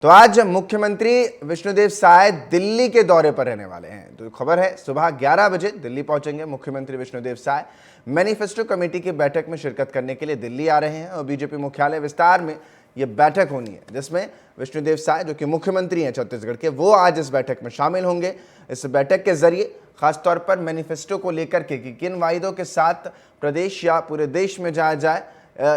तो आज मुख्यमंत्री विष्णुदेव साय दिल्ली के दौरे पर रहने वाले हैं। तो खबर है सुबह 11 बजे दिल्ली पहुंचेंगे मुख्यमंत्री विष्णुदेव साय। मैनिफेस्टो कमेटी की बैठक में शिरकत करने के लिए दिल्ली आ रहे हैं और बीजेपी मुख्यालय विस्तार में यह बैठक होनी है, जिसमें विष्णुदेव साय जो कि मुख्यमंत्री हैं छत्तीसगढ़ के, वो आज इस बैठक में शामिल होंगे। इस बैठक के जरिए खासतौर पर मैनिफेस्टो को लेकर के कि किन वायदों के साथ प्रदेश या पूरे देश में जाया जाए,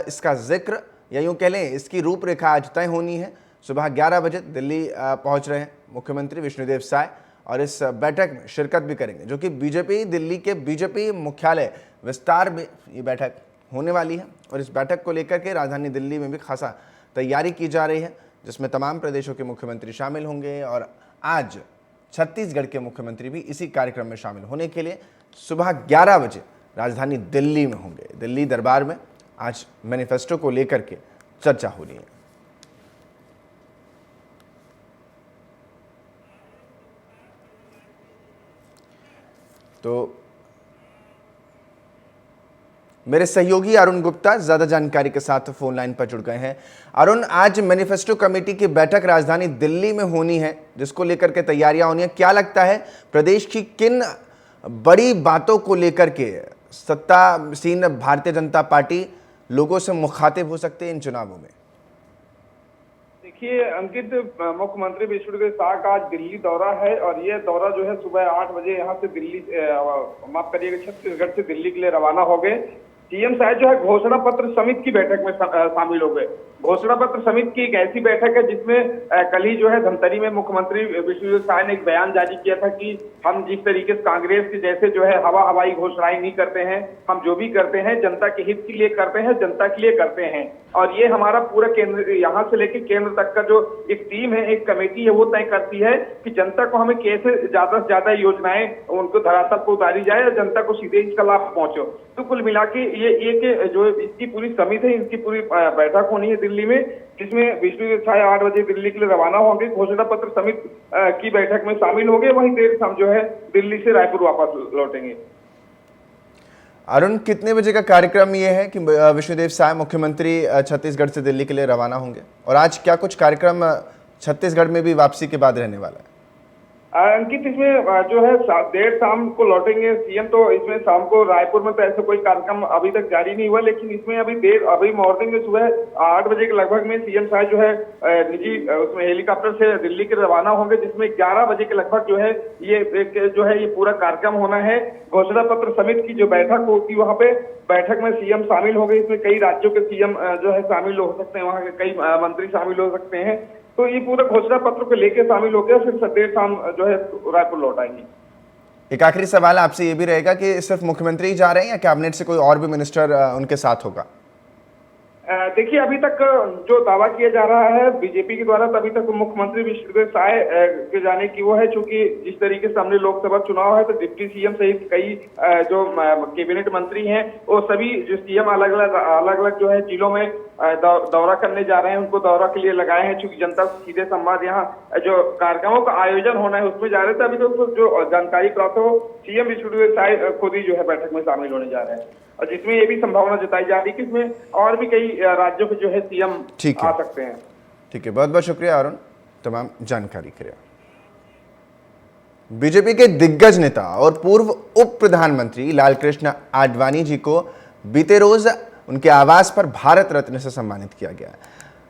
इसका जिक्र या यूं कह लें इसकी रूपरेखा आज तय होनी है। सुबह 11 बजे दिल्ली पहुंच रहे हैं मुख्यमंत्री विष्णुदेव साय और इस बैठक में शिरकत भी करेंगे, जो कि बीजेपी दिल्ली के बीजेपी मुख्यालय विस्तार में ये बैठक होने वाली है। और इस बैठक को लेकर के राजधानी दिल्ली में भी खासा तैयारी की जा रही है, जिसमें तमाम प्रदेशों के मुख्यमंत्री शामिल होंगे। और आज छत्तीसगढ़ के मुख्यमंत्री भी इसी कार्यक्रम में शामिल होने के लिए सुबह 11 बजे राजधानी दिल्ली में होंगे। दिल्ली दरबार में आज मैनिफेस्टो को लेकर के चर्चा हो रही है। तो मेरे सहयोगी अरुण गुप्ता ज्यादा जानकारी के साथ फोन लाइन पर जुड़ गए हैं। अरुण, आज मैनिफेस्टो कमेटी की बैठक राजधानी दिल्ली में होनी है, जिसको लेकर के तैयारियां होनी है। क्या लगता है प्रदेश की किन बड़ी बातों को लेकर के सत्तासीन भारतीय जनता पार्टी लोगों से मुखातिब हो सकते हैं इन चुनावों में? देखिए अंकित, मुख्यमंत्री विष्णुदेव साय का आज दिल्ली दौरा है और ये दौरा जो है सुबह 8 बजे यहाँ से दिल्ली माफ करिएगा छत्तीसगढ़ से दिल्ली के लिए रवाना हो गए। सीएम साहब जो है घोषणा पत्र समिति की बैठक में शामिल हो गए। घोषणा पत्र समिति की एक ऐसी बैठक है जिसमें कल ही जो है धमतरी में मुख्यमंत्री विष्णुदेव साय ने एक बयान जारी किया था कि हम जिस तरीके से कांग्रेस के जैसे जो है हवाई घोषणाएं नहीं करते हैं, हम जो भी करते हैं जनता के हित के लिए करते हैं, जनता के लिए करते हैं। और ये हमारा पूरा केंद्र, यहाँ से लेकर केंद्र तक का जो एक टीम है, एक कमेटी है, वो तय करती है कि जनता को हमें कैसे ज्यादा से ज्यादा योजनाएं उनको धरातल पर उतारी जाए और जनता को सीधे इसका लाभ पहुंचे। तो कुल मिला के ये जो इसकी पूरी समिति है, इसकी पूरी बैठक होनी है दिल्ली में, जिसमें विष्णुदेव साय 8 बजे दिल्ली के लिए रवाना होंगे। घोषणा पत्र समिति की बैठक में शामिल होंगे, वहीं देर शाम जो है दिल्ली से रायपुर वापस लौटेंगे। अरुण, कितने बजे का कार्यक्रम ये है कि विष्णुदेव साय मुख्यमंत्री छत्तीसगढ़ से दिल्ली के लिए रवाना होंगे, और आज क्या कुछ कार्यक्रम छत्तीसगढ़ में भी वापसी के बाद रहने वाला है? अंकित, इसमें जो है देर शाम को लौटेंगे सीएम, तो इसमें शाम को रायपुर में तो ऐसा कोई कार्यक्रम अभी तक जारी नहीं हुआ, लेकिन इसमें अभी मॉर्निंग में सुबह 8 बजे के लगभग में सीएम साहब जो है निजी उसमें हेलीकॉप्टर से दिल्ली के रवाना होंगे, जिसमें 11 बजे के लगभग जो है ये पूरा कार्यक्रम होना है। घोषणा पत्र समिति की जो बैठक होगी वहाँ पे बैठक में सीएम शामिल होंगे। इसमें कई राज्यों के सीएम जो है शामिल हो सकते हैं, वहाँ के कई मंत्री शामिल हो सकते हैं। तो ये पूरा घोषणा पत्र को लेकर शामिल हो गया, फिर देर शाम जो है रायपुर लौट आएंगे। एक आखिरी सवाल आपसे ये भी रहेगा कि सिर्फ मुख्यमंत्री ही जा रहे हैं या कैबिनेट से कोई और भी मिनिस्टर उनके साथ होगा? देखिए, अभी तक जो दावा किया जा रहा है बीजेपी के द्वारा, तभी तक मुख्यमंत्री विष्णुदेव साय के जाने की वो है, चूंकि जिस तरीके से हमने लोकसभा चुनाव है तो डिप्टी सीएम सहित कई जो कैबिनेट मंत्री हैं वो सभी जो सीएम अलग अलग जो है जिलों में दौरा करने जा रहे हैं, उनको दौरा के लिए लगाए हैं। चूंकि जनता से सीधे संवाद यहाँ जो कार्यक्रमों का आयोजन होना है उसमें जा रहे थे। अभी तो जो जानकारी प्राप्त हो, सीएम विष्णुदेव साय खुद ही जो है बैठक में शामिल होने जा रहे हैं, और जिसमें ये भी संभावना जताई जा रही है कि इसमें और भी कई राज्यों के जो है सीएम आ सकते हैं। ठीक है, बहुत बहुत शुक्रिया अरुण तमाम जानकारी के लिए। बीजेपी के दिग्गज नेता और पूर्व उप प्रधानमंत्री लालकृष्ण आडवाणी जी को बीते रोज उनके आवास पर भारत रत्न से सम्मानित किया गया,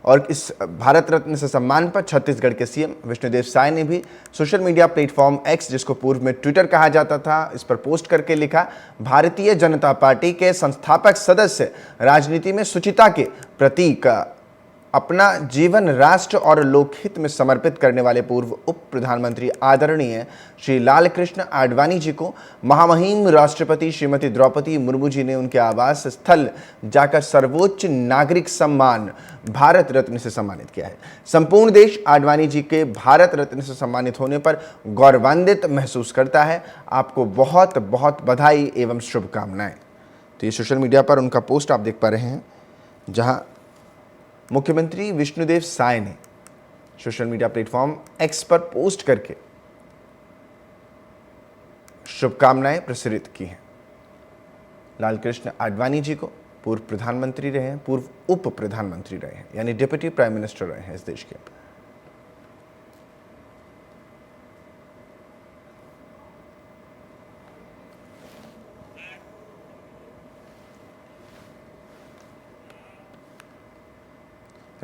और इस भारत रत्न से सम्मान पर छत्तीसगढ़ के सीएम विष्णुदेव साय ने भी सोशल मीडिया प्लेटफॉर्म एक्स, जिसको पूर्व में ट्विटर कहा जाता था, इस पर पोस्ट करके लिखा, भारतीय जनता पार्टी के संस्थापक सदस्य, राजनीति में शुचिता के प्रतीक, अपना जीवन राष्ट्र और लोकहित में समर्पित करने वाले पूर्व उप प्रधानमंत्री आदरणीय श्री लालकृष्ण आडवाणी जी को महामहिम राष्ट्रपति श्रीमती द्रौपदी मुर्मू जी ने उनके आवास स्थल जाकर सर्वोच्च नागरिक सम्मान भारत रत्न से सम्मानित किया है। संपूर्ण देश आडवाणी जी के भारत रत्न से सम्मानित होने पर गौरवान्वित महसूस करता है। आपको बहुत बहुत बधाई एवं शुभकामनाएं। तो ये सोशल मीडिया पर उनका पोस्ट आप देख पा रहे हैं, जहां मुख्यमंत्री विष्णुदेव साय ने सोशल मीडिया प्लेटफॉर्म एक्स पर पोस्ट करके शुभकामनाएं प्रसारित की हैं। लालकृष्ण आडवाणी जी को पूर्व प्रधानमंत्री रहे हैं, पूर्व उप प्रधानमंत्री रहे हैं, यानी डिप्टी प्राइम मिनिस्टर रहे हैं इस देश के।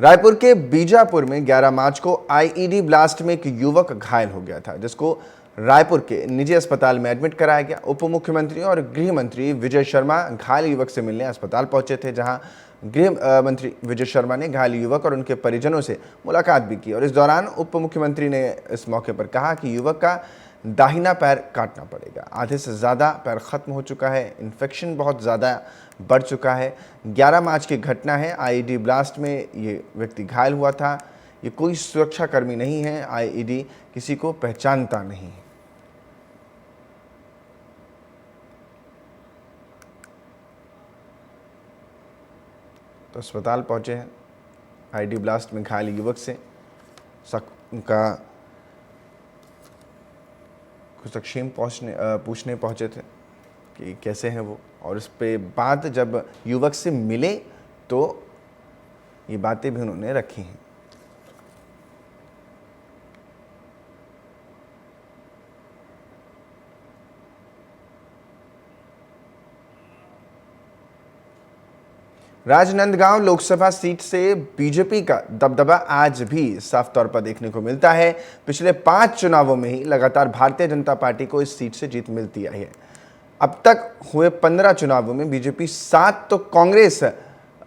रायपुर के बीजापुर में 11 मार्च को आईईडी ब्लास्ट में एक युवक घायल हो गया था, जिसको रायपुर के निजी अस्पताल में एडमिट कराया गया। उप मुख्यमंत्री और गृह मंत्री विजय शर्मा घायल युवक से मिलने अस्पताल पहुंचे थे, जहां गृह मंत्री विजय शर्मा ने घायल युवक और उनके परिजनों से मुलाकात भी की। और इस दौरान उप मुख्यमंत्री ने इस मौके पर कहा कि युवक का दाहिना पैर काटना पड़ेगा, आधे से ज़्यादा पैर ख़त्म हो चुका है, इन्फेक्शन बहुत ज़्यादा बढ़ चुका है। 11 मार्च की घटना है, आईईडी ब्लास्ट में ये व्यक्ति घायल हुआ था। ये कोई सुरक्षाकर्मी नहीं है, आईईडी किसी को पहचानता नहीं है। तो अस्पताल पहुंचे हैं आईईडी ब्लास्ट में घायल युवक से उनका कुशलक्षेम पूछने पहुंचे थे कि कैसे हैं वो। और इस पे बाद जब युवक से मिले तो ये बातें भी उन्होंने रखी हैं। राजनांदगांव लोकसभा सीट से बीजेपी का दबदबा आज भी साफ तौर पर देखने को मिलता है। पिछले 5 चुनावों में ही लगातार भारतीय जनता पार्टी को इस सीट से जीत मिलती आई है। अब तक हुए 15 चुनावों में बीजेपी 7 तो कांग्रेस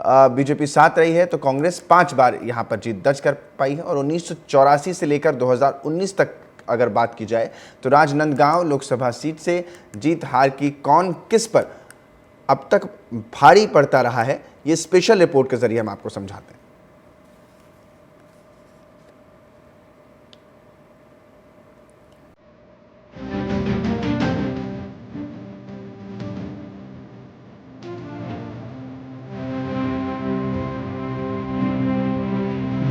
बीजेपी 7 रही है, तो कांग्रेस 5 बार यहां पर जीत दर्ज कर पाई है। और 1984 से लेकर 2019 तक अगर बात की जाए तो राजनांदगांव लोकसभा सीट से जीत हार की कौन किस पर अब तक भारी पड़ता रहा है, ये स्पेशल रिपोर्ट के जरिए हम आपको समझाते हैं।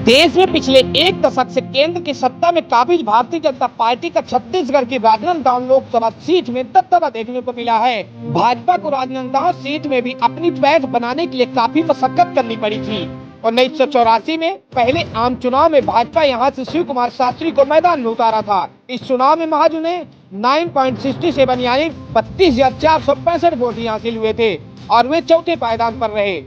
देश में पिछले 1 दशक से केंद्र की सत्ता में काबिज भारतीय जनता पार्टी का छत्तीसगढ़ की राजनांदगांव लोकसभा सीट में दबदबा देखने को मिला है। भाजपा को राजनांदगांव सीट में भी अपनी पैठ बनाने के लिए काफी मशक्कत करनी पड़ी थी। 1984 में पहले आम चुनाव में भाजपा यहां से शिव कुमार शास्त्री को मैदान में उतारा था। इस चुनाव में महज उन्हें 9.67 यानी 32,465 वोट हासिल हुए थे और वे चौथे पायदान पर रहे।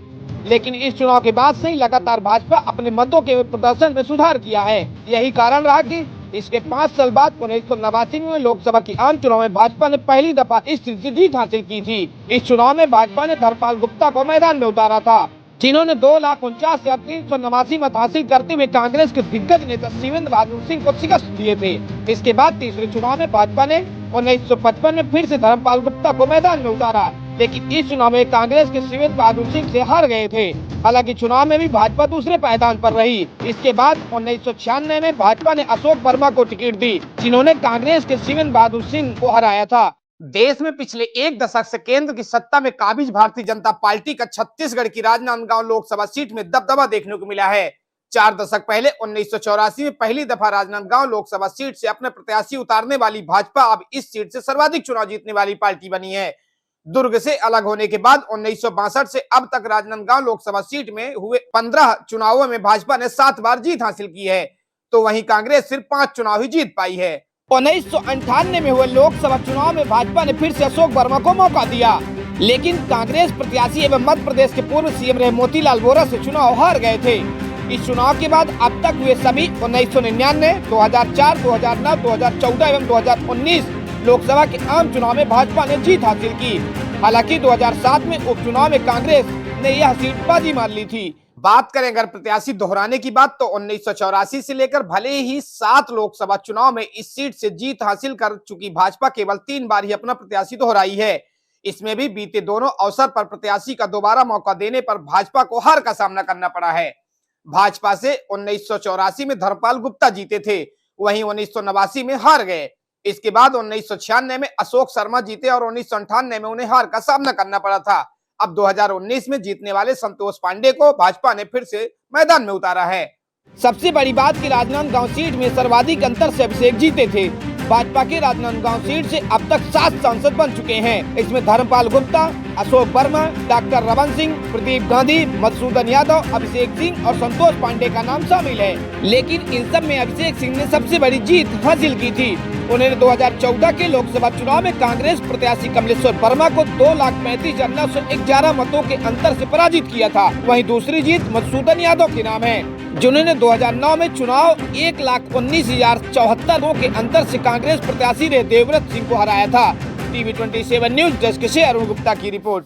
लेकिन इस चुनाव के बाद से ही लगातार भाजपा अपने मतों के प्रदर्शन में सुधार किया है। यही कारण रहा कि इसके 5 साल बाद 1989 में लोकसभा की आम चुनाव में भाजपा ने पहली दफा इस सीट से जीत हासिल की थी। इस चुनाव में भाजपा ने धर्मपाल गुप्ता को मैदान में उतारा था, जिन्होंने 2,49,389 मत हासिल करते हुए कांग्रेस के दिग्गज नेता शिवेंद्र बहादुर सिंह को शिकस्त दिए थे। इसके बाद तीसरे चुनाव में भाजपा ने 1955 में फिर से धर्मपाल गुप्ता को मैदान में उतारा, लेकिन इस चुनाव में कांग्रेस के शिवेंद्र बहादुर सिंह से हार गए थे। हालांकि चुनाव में भी भाजपा दूसरे पायदान पर रही। इसके बाद 1996 में भाजपा ने अशोक वर्मा को टिकट दी, जिन्होंने कांग्रेस के शिवेंद्र बहादुर सिंह को हराया था। देश में पिछले 1 दशक से केंद्र की सत्ता में काबिज भारतीय जनता पार्टी का छत्तीसगढ़ की राजनांदगांव लोकसभा सीट में दबदबा देखने को मिला है। 4 दशक पहले 1984 में पहली दफा राजनांदगांव लोकसभा सीट से अपने प्रत्याशी उतारने वाली भाजपा अब इस सीट से सर्वाधिक चुनाव जीतने वाली पार्टी बनी है। दुर्ग से अलग होने के बाद 1962 से अब तक राजनांदगांव लोकसभा सीट में हुए 15 चुनावों में भाजपा ने 7 बार जीत हासिल की है, तो वहीं कांग्रेस सिर्फ 5 चुनाव ही जीत पाई है। 1998 में हुए लोकसभा चुनाव में भाजपा ने फिर से अशोक वर्मा को मौका दिया, लेकिन कांग्रेस प्रत्याशी एवं मध्य प्रदेश के पूर्व सीएम रहे मोतीलाल वोरा से चुनाव हार गए थे। इस चुनाव के बाद अब तक हुए सभी 1999, 2004, 2009, 2014 एवं 2019 लोकसभा के आम चुनाव में भाजपा ने जीत हासिल की। हालांकि 2007 में उपचुनाव में कांग्रेस ने यह सीट बाजी मार ली थी। बात करें अगर प्रत्याशी दोहराने की बात, तो 1984 से लेकर भले ही 7 लोकसभा चुनाव में इस सीट से जीत हासिल कर चुकी भाजपा केवल 3 बार ही अपना प्रत्याशी दोहराई है। इसमें भी बीते दोनों अवसर पर प्रत्याशी का दोबारा मौका देने पर भाजपा को हार का सामना करना पड़ा है। भाजपा से 1984 में धर्मपाल गुप्ता जीते थे, वहीं 1989 में हार गए। इसके बाद 1996 में अशोक शर्मा जीते और 1998 में उन्हें हार का सामना करना पड़ा था। अब 2019 में जीतने वाले संतोष पांडे को भाजपा ने फिर से मैदान में उतारा है। सबसे बड़ी बात कि राजनांदगांव सीट में सर्वाधिक अंतर से अभिषेक जीते थे। भाजपा के राजनांदगांव सीट से अब तक 7 सांसद बन चुके हैं। इसमें धर्मपाल गुप्ता, अशोक वर्मा, डॉक्टर रमन सिंह, प्रदीप गांधी, मधुसूदन यादव, अभिषेक सिंह और संतोष पांडे का नाम शामिल है। लेकिन इन सब में अभिषेक सिंह ने सबसे बड़ी जीत हासिल की थी। उन्होंने 2014 के लोकसभा चुनाव में कांग्रेस प्रत्याशी कमलेश्वर वर्मा को 2,35,911 मतों के अंतर से पराजित किया था। वहीं दूसरी जीत मधुसूदन यादव के नाम है। जिन्होंने 2009 में चुनाव 1,19,074 के अंतर से कांग्रेस प्रत्याशी ने देवव्रत सिंह को हराया था। TV 27 न्यूज डेस्क से अरुण गुप्ता की रिपोर्ट।